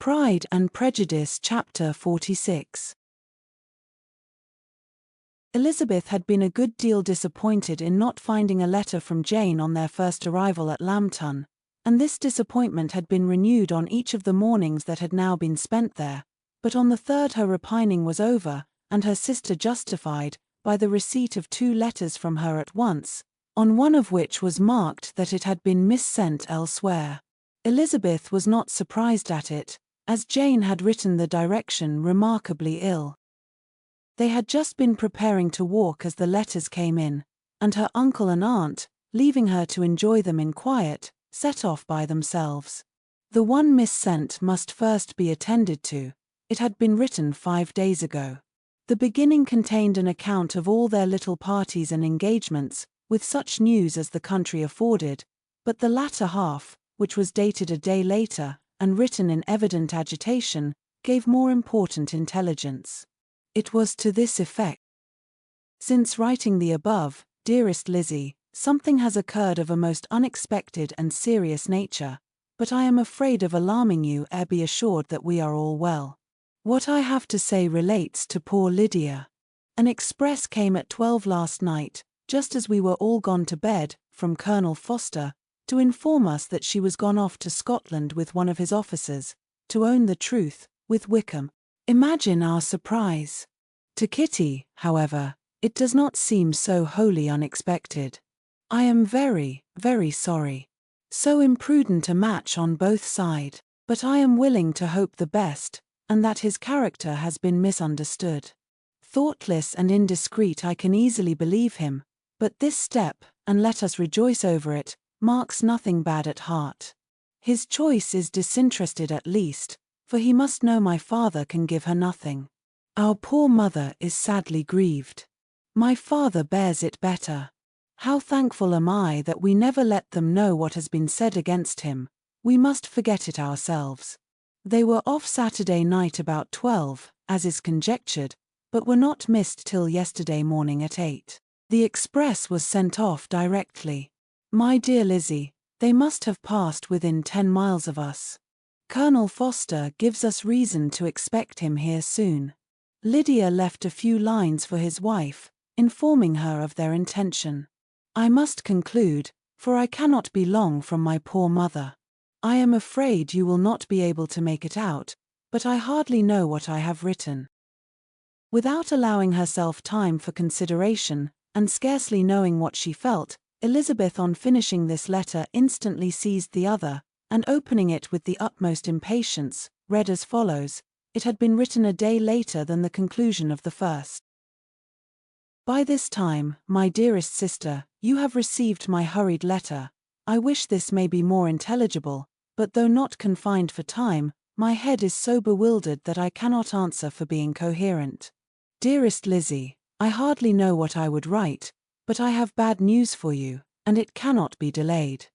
Pride and Prejudice Chapter 46. Elizabeth had been a good deal disappointed in not finding a letter from Jane on their first arrival at Lambton, and this disappointment had been renewed on each of the mornings that had now been spent there, but on the third her repining was over, and her sister justified, by the receipt of 2 letters from her at once, on one of which was marked that it had been missent elsewhere. Elizabeth was not surprised at it, as Jane had written the direction remarkably ill. They had just been preparing to walk as the letters came in, and her uncle and aunt, leaving her to enjoy them in quiet, set off by themselves. The one missent must first be attended to. It had been written 5 days ago. The beginning contained an account of all their little parties and engagements, with such news as the country afforded, but the latter half, which was dated a day later, and written in evident agitation, gave more important intelligence. It was to this effect: "Since writing the above, dearest Lizzie, something has occurred of a most unexpected and serious nature, but I am afraid of alarming you. Be assured that we are all well. What I have to say relates to poor Lydia. An express came at 12 last night, just as we were all gone to bed, from Colonel Foster, to inform us that she was gone off to Scotland with one of his officers, to own the truth, with Wickham. Imagine our surprise. To Kitty, however, it does not seem so wholly unexpected. I am very, very sorry. So imprudent a match on both sides, but I am willing to hope the best, and that his character has been misunderstood. Thoughtless and indiscreet, I can easily believe him, but this step, and let us rejoice over it, marks nothing bad at heart. His choice is disinterested at least, for he must know my father can give her nothing. Our poor mother is sadly grieved. My father bears it better. How thankful am I that we never let them know what has been said against him. We must forget it ourselves. They were off Saturday night about 12, as is conjectured, but were not missed till yesterday morning at 8. The express was sent off directly. My dear Lizzie, they must have passed within 10 miles of us. Colonel Foster gives us reason to expect him here soon. Lydia left a few lines for his wife, informing her of their intention. I must conclude, for I cannot be long from my poor mother. I am afraid you will not be able to make it out, but I hardly know what I have written." Without allowing herself time for consideration, and scarcely knowing what she felt, Elizabeth, on finishing this letter, instantly seized the other, and opening it with the utmost impatience, read as follows. It had been written a day later than the conclusion of the first. "By this time, my dearest sister, you have received my hurried letter. I wish this may be more intelligible, but though not confined for time, my head is so bewildered that I cannot answer for being coherent. Dearest Lizzie, I hardly know what I would write, but I have bad news for you, and it cannot be delayed.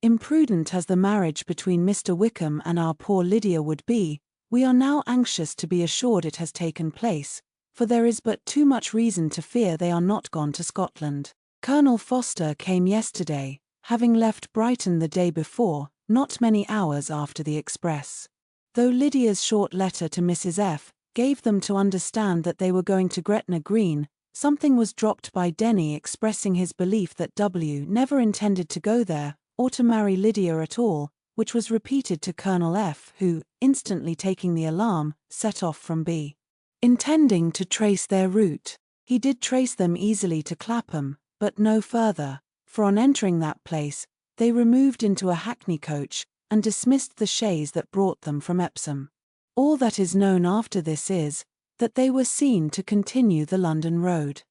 Imprudent as the marriage between Mr. Wickham and our poor Lydia would be, we are now anxious to be assured it has taken place, for there is but too much reason to fear they are not gone to Scotland. Colonel Foster came yesterday, having left Brighton the day before, not many hours after the express. Though Lydia's short letter to Mrs. F. gave them to understand that they were going to Gretna Green, something was dropped by Denny expressing his belief that W. never intended to go there, or to marry Lydia at all, which was repeated to Colonel F., who, instantly taking the alarm, set off from B. Intending to trace their route. He did trace them easily to Clapham, but no further, for on entering that place, they removed into a hackney coach, and dismissed the chaise that brought them from Epsom. All that is known after this is, that they were seen to continue the London road.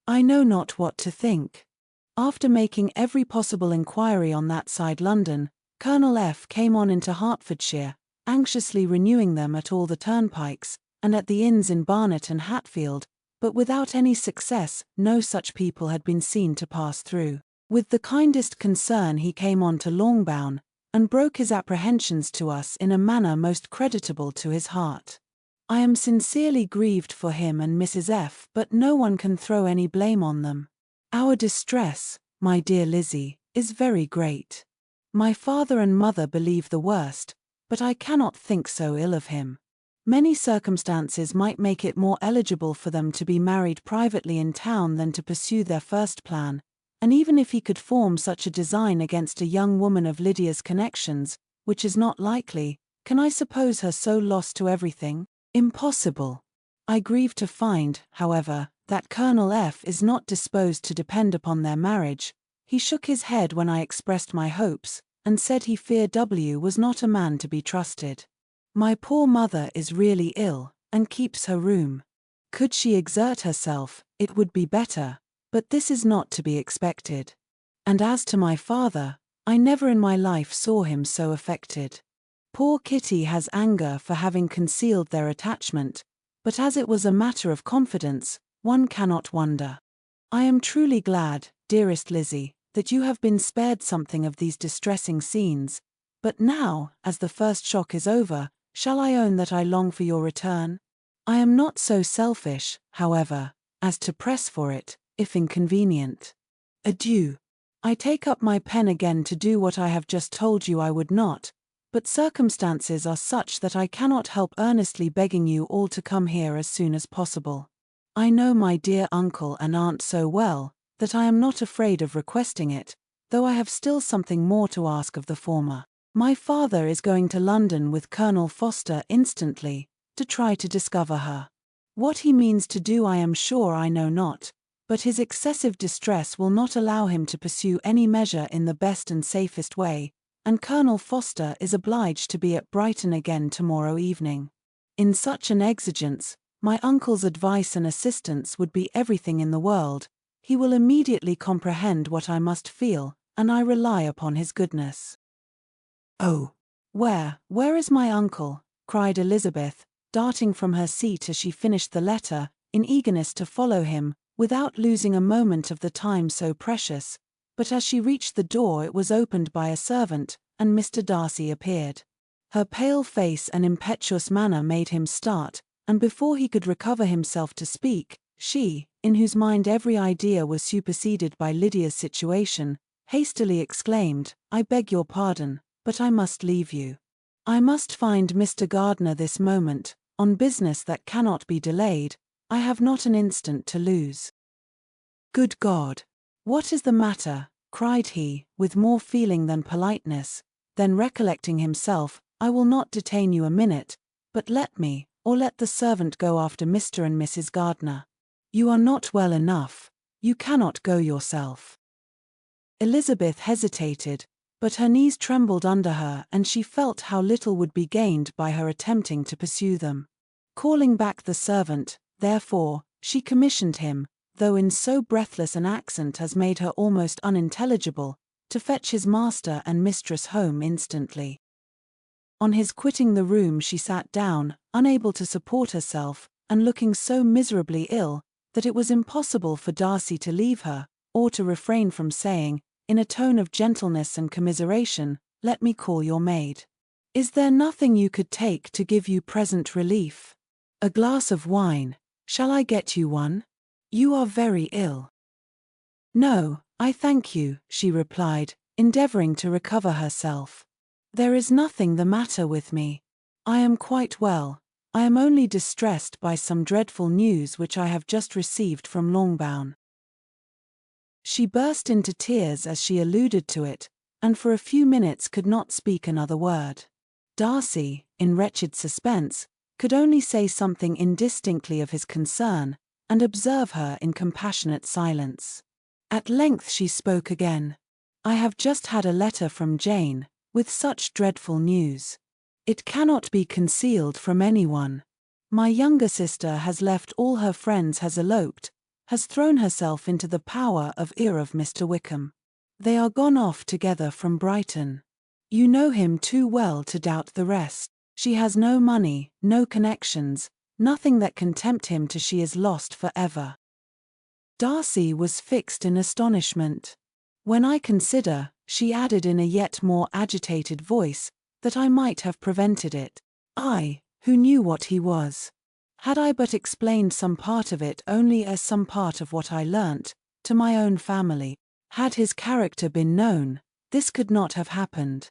I know not what to think. After making every possible inquiry on that side London, Colonel F. came on into Hertfordshire, anxiously renewing them at all the turnpikes, and at the inns in Barnet and Hatfield, but without any success. No such people had been seen to pass through. With the kindest concern he came on to Longbourn, and broke his apprehensions to us in a manner most creditable to his heart. I am sincerely grieved for him and Mrs. F., but no one can throw any blame on them. Our distress, my dear Lizzie, is very great. My father and mother believe the worst, but I cannot think so ill of him. Many circumstances might make it more eligible for them to be married privately in town than to pursue their first plan, and even if he could form such a design against a young woman of Lydia's connections, which is not likely, can I suppose her so lost to everything? Impossible. I grieve to find, however, that Colonel F. is not disposed to depend upon their marriage. He shook his head when I expressed my hopes, and said he feared W. was not a man to be trusted. My poor mother is really ill, and keeps her room. Could she exert herself, it would be better, but this is not to be expected. And as to my father, I never in my life saw him so affected. Poor Kitty has anger for having concealed their attachment, but as it was a matter of confidence, one cannot wonder. I am truly glad, dearest Lizzie, that you have been spared something of these distressing scenes, but now, as the first shock is over, shall I own that I long for your return? I am not so selfish, however, as to press for it, if inconvenient. Adieu. I take up my pen again to do what I have just told you I would not, but circumstances are such that I cannot help earnestly begging you all to come here as soon as possible. I know my dear uncle and aunt so well, that I am not afraid of requesting it, though I have still something more to ask of the former. My father is going to London with Colonel Foster instantly, to try to discover her. What he means to do I am sure I know not, but his excessive distress will not allow him to pursue any measure in the best and safest way, and Colonel Foster is obliged to be at Brighton again tomorrow evening. In such an exigence, my uncle's advice and assistance would be everything in the world. He will immediately comprehend what I must feel, and I rely upon his goodness. Oh, where is my uncle? Cried Elizabeth, darting from her seat as she finished the letter, in eagerness to follow him, without losing a moment of the time so precious, but as she reached the door it was opened by a servant, and Mr. Darcy appeared. Her pale face and impetuous manner made him start, and before he could recover himself to speak, she, in whose mind every idea was superseded by Lydia's situation, hastily exclaimed, I beg your pardon, but I must leave you. I must find Mr. Gardiner this moment, on business that cannot be delayed. I have not an instant to lose. Good God! What is the matter? Cried he, with more feeling than politeness. Then recollecting himself, I will not detain you a minute, but let me, or let the servant go after Mr. and Mrs. Gardiner. You are not well enough. You cannot go yourself. Elizabeth hesitated, but her knees trembled under her and she felt how little would be gained by her attempting to pursue them. Calling back the servant, therefore, she commissioned him, though in so breathless an accent as made her almost unintelligible, to fetch his master and mistress home instantly. On his quitting the room she sat down, unable to support herself, and looking so miserably ill, that it was impossible for Darcy to leave her, or to refrain from saying, in a tone of gentleness and commiseration, let me call your maid. Is there nothing you could take to give you present relief? A glass of wine. Shall I get you one? You are very ill. No, I thank you, she replied, endeavoring to recover herself. There is nothing the matter with me. I am quite well. I am only distressed by some dreadful news which I have just received from Longbourn. She burst into tears as she alluded to it, and for a few minutes could not speak another word. Darcy, in wretched suspense, could only say something indistinctly of his concern, and observe her in compassionate silence. At length she spoke again. I have just had a letter from Jane, with such dreadful news. It cannot be concealed from anyone. My younger sister has left all her friends, has eloped, has thrown herself into the power of Mr. Wickham. They are gone off together from Brighton. You know him too well to doubt the rest. She has no money, no connections, nothing that can tempt him to she is lost for ever. Darcy was fixed in astonishment. When I consider, she added in a yet more agitated voice, that I might have prevented it. I, who knew what he was. Had I but explained some part of it only as some part of what I learnt, to my own family, had his character been known, this could not have happened.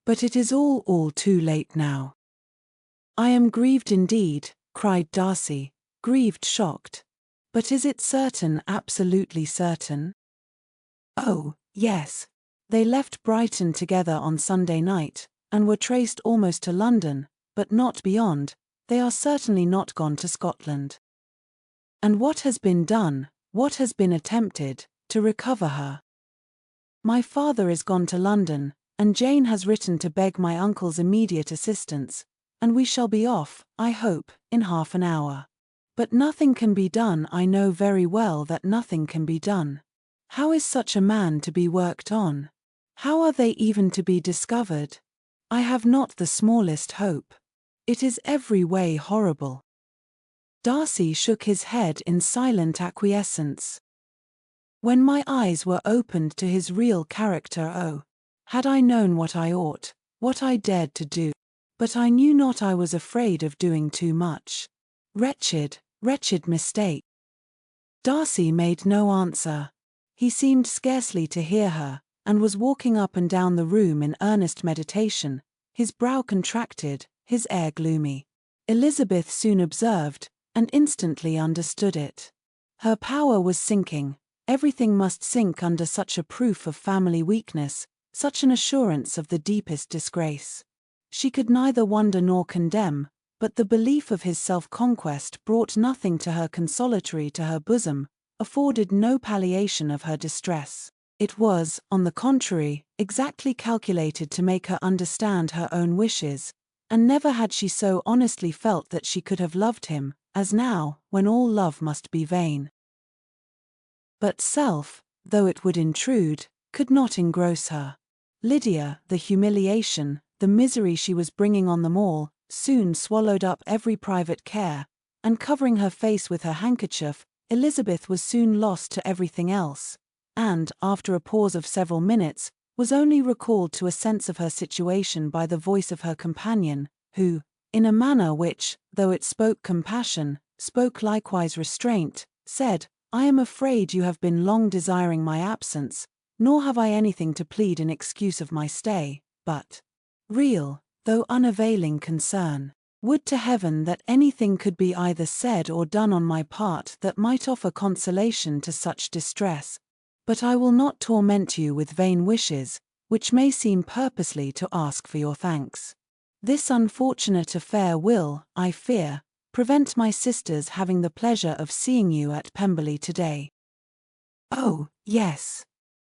But it is all too late now. I am grieved indeed, cried Darcy, grieved, shocked. But is it certain, absolutely certain? Oh, yes. They left Brighton together on Sunday night, and were traced almost to London, but not beyond. They are certainly not gone to Scotland. And what has been done, what has been attempted, to recover her? My father is gone to London, and Jane has written to beg my uncle's immediate assistance, and we shall be off, I hope, in half an hour. But nothing can be done. I know very well that nothing can be done. How is such a man to be worked on? How are they even to be discovered? I have not the smallest hope. It is every way horrible. Darcy shook his head in silent acquiescence. When my eyes were opened to his real character, oh, had I known what I ought, what I dared to do. But I knew not. I was afraid of doing too much. Wretched, wretched mistake. Darcy made no answer. He seemed scarcely to hear her, and was walking up and down the room in earnest meditation, his brow contracted, his air gloomy. Elizabeth soon observed, and instantly understood it. Her power was sinking. Everything must sink under such a proof of family weakness, such an assurance of the deepest disgrace. She could neither wonder nor condemn, but the belief of his self-conquest brought nothing to her consolatory to her bosom, afforded no palliation of her distress. It was, on the contrary, exactly calculated to make her understand her own wishes, and never had she so honestly felt that she could have loved him, as now, when all love must be vain. But self, though it would intrude, could not engross her. Lydia, the humiliation, the misery she was bringing on them all, soon swallowed up every private care, and covering her face with her handkerchief, Elizabeth was soon lost to everything else, and, after a pause of several minutes, was only recalled to a sense of her situation by the voice of her companion, who, in a manner which, though it spoke compassion, spoke likewise restraint, said, I am afraid you have been long desiring my absence, nor have I anything to plead in excuse of my stay, but real, though unavailing concern. Would to heaven that anything could be either said or done on my part that might offer consolation to such distress. But I will not torment you with vain wishes, which may seem purposely to ask for your thanks. This unfortunate affair will, I fear, prevent my sisters having the pleasure of seeing you at Pemberley today. Oh, yes.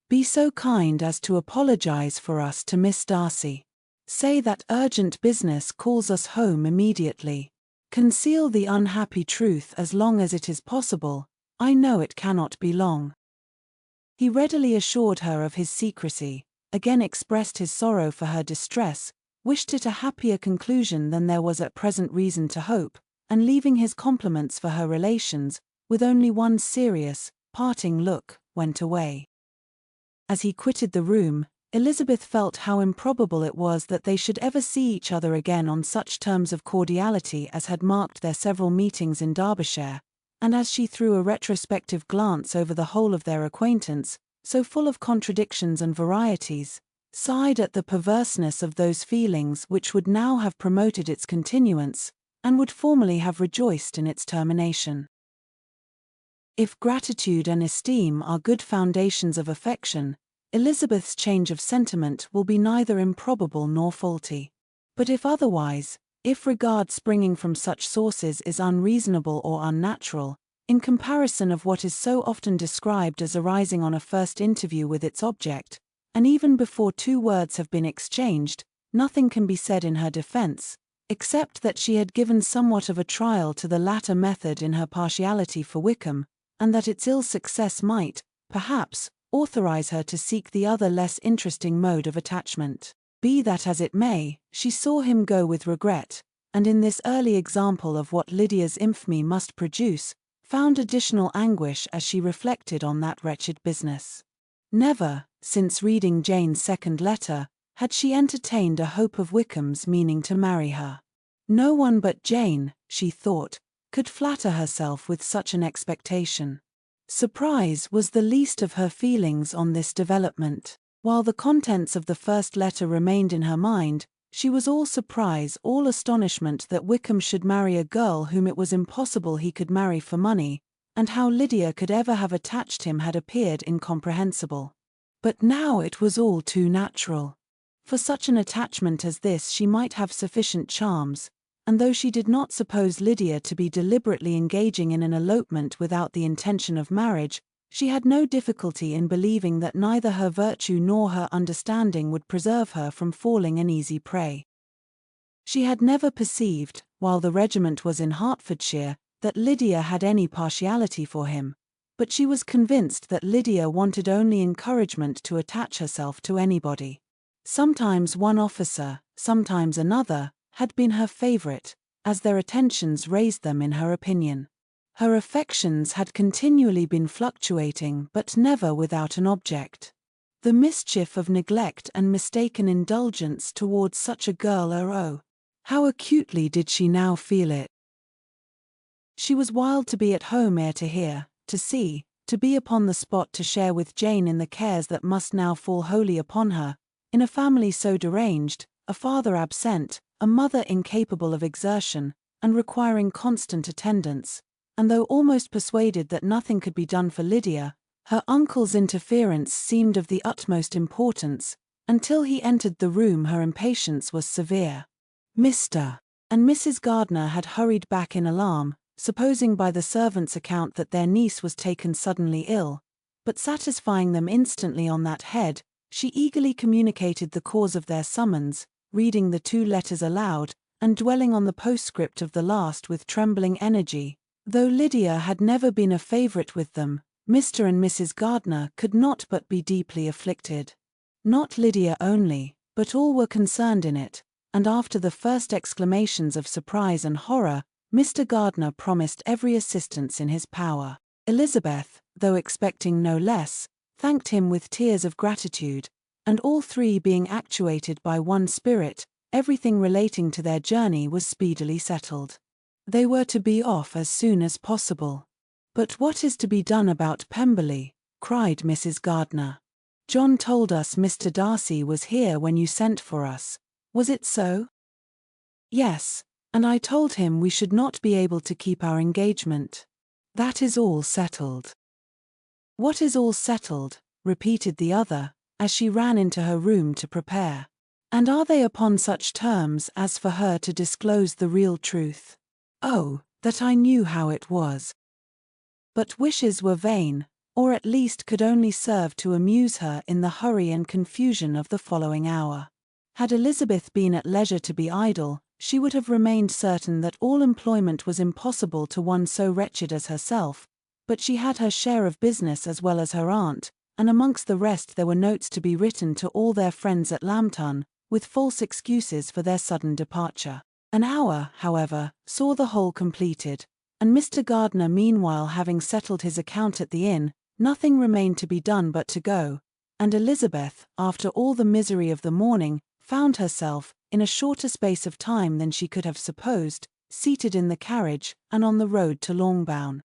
Be so kind as to apologize for us to Miss Darcy. Say that urgent business calls us home immediately. Conceal the unhappy truth as long as it is possible. I know it cannot be long. He readily assured her of his secrecy, again expressed his sorrow for her distress, wished it a happier conclusion than there was at present reason to hope, and leaving his compliments for her relations, with only one serious, parting look, went away. As he quitted the room, Elizabeth felt how improbable it was that they should ever see each other again on such terms of cordiality as had marked their several meetings in Derbyshire, and as she threw a retrospective glance over the whole of their acquaintance, so full of contradictions and varieties, sighed at the perverseness of those feelings which would now have promoted its continuance, and would formerly have rejoiced in its termination. If gratitude and esteem are good foundations of affection, Elizabeth's change of sentiment will be neither improbable nor faulty. But if otherwise, if regard springing from such sources is unreasonable or unnatural, in comparison of what is so often described as arising on a first interview with its object, and even before two words have been exchanged, nothing can be said in her defense, except that she had given somewhat of a trial to the latter method in her partiality for Wickham, and that its ill success might, perhaps, authorize her to seek the other less interesting mode of attachment. Be that as it may, she saw him go with regret, and in this early example of what Lydia's infamy must produce, found additional anguish as she reflected on that wretched business. Never, since reading Jane's second letter, had she entertained a hope of Wickham's meaning to marry her. No one but Jane, she thought, could flatter herself with such an expectation. Surprise was the least of her feelings on this development. While the contents of the first letter remained in her mind, she was all surprise, all astonishment that Wickham should marry a girl whom it was impossible he could marry for money, and how Lydia could ever have attached him had appeared incomprehensible. But now it was all too natural. For such an attachment as this she might have sufficient charms, and though she did not suppose Lydia to be deliberately engaging in an elopement without the intention of marriage, she had no difficulty in believing that neither her virtue nor her understanding would preserve her from falling an easy prey. She had never perceived, while the regiment was in Hertfordshire, that Lydia had any partiality for him, but she was convinced that Lydia wanted only encouragement to attach herself to anybody. Sometimes one officer, sometimes another, had been her favorite, as their attentions raised them in her opinion. Her affections had continually been fluctuating but never without an object. The mischief of neglect and mistaken indulgence towards such a girl, oh, how acutely did she now feel it! She was wild to be at home ere to hear, to see, to be upon the spot to share with Jane in the cares that must now fall wholly upon her, in a family so deranged, a father absent, a mother incapable of exertion, and requiring constant attendance. And though almost persuaded that nothing could be done for Lydia, her uncle's interference seemed of the utmost importance. Until he entered the room her impatience was severe. Mr. and Mrs. Gardiner had hurried back in alarm, supposing by the servant's account that their niece was taken suddenly ill, but satisfying them instantly on that head, she eagerly communicated the cause of their summons, reading the 2 letters aloud, and dwelling on the postscript of the last with trembling energy. Though Lydia had never been a favorite with them, Mr. and Mrs. Gardiner could not but be deeply afflicted. Not Lydia only, but all were concerned in it, and after the first exclamations of surprise and horror, Mr. Gardiner promised every assistance in his power. Elizabeth, though expecting no less, thanked him with tears of gratitude, and all 3 being actuated by one spirit, everything relating to their journey was speedily settled. They were to be off as soon as possible. "But what is to be done about Pemberley?" cried Mrs. Gardiner. "John told us Mr. Darcy was here when you sent for us. Was it so?" "Yes, and I told him we should not be able to keep our engagement. That is all settled." "What is all settled?" repeated the other, as she ran into her room to prepare. "And are they upon such terms as for her to disclose the real truth? Oh, that I knew how it was." But wishes were vain, or at least could only serve to amuse her in the hurry and confusion of the following hour. Had Elizabeth been at leisure to be idle, she would have remained certain that all employment was impossible to one so wretched as herself, but she had her share of business as well as her aunt, and amongst the rest there were notes to be written to all their friends at Lambton, with false excuses for their sudden departure. An hour, however, saw the whole completed, and Mr. Gardiner meanwhile having settled his account at the inn, nothing remained to be done but to go, and Elizabeth, after all the misery of the morning, found herself, in a shorter space of time than she could have supposed, seated in the carriage, and on the road to Longbourn.